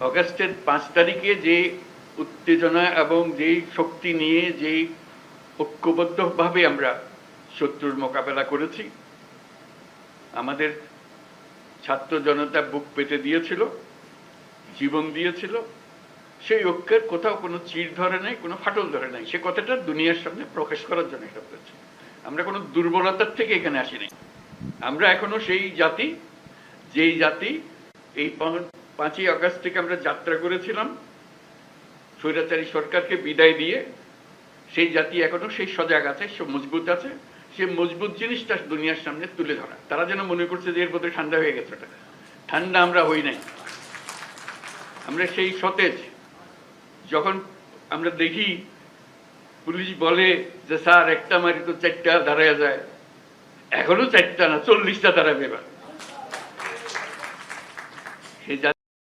অগাস্টের 5 তারিখে যে উত্তেজনা এবং যেই শক্তি নিয়ে যেই ঐক্যবদ্ধভাবে আমরা শত্রুর মোকাবেলা করেছি, আমাদের ছাত্র জনতা বুক পেতে দিয়েছিল, জীবন দিয়েছিল, সেই ঐক্যের কোথাও কোনো চির ধরে নাই, কোনো ফাটল ধরে নাই। সে কথাটা দুনিয়ার সামনে প্রকাশ করার জন্য এটা করেছি। আমরা কোনো দুর্বলতার থেকে এখানে আসিনি। আমরা এখনো সেই জাতি, যেই জাতি এই 5ই আগস্ট থেকে আমরা যাত্রা করেছিলাম স্বৈরাচারী সরকারকে বিদায় দিয়ে, সেই জাতি এখনো সেই সজাগ আছে, সে মজবুত আছে। সে মজবুত জিনিসটা দুনিয়ার সামনে তুলে ধরা। তারা যেন মনে করছে যে এর মধ্যে ঠান্ডা হয়ে গেছে। ওটা ঠান্ডা আমরা হই নাই। আমরা সেই সতেজ। যখন আমরা দেখি পুলিশ বলে যে স্যার একটা মারি তো 4টা দাঁড়ায় যায়, এখনো 4টা না 40টা দাঁড়াবে এবার।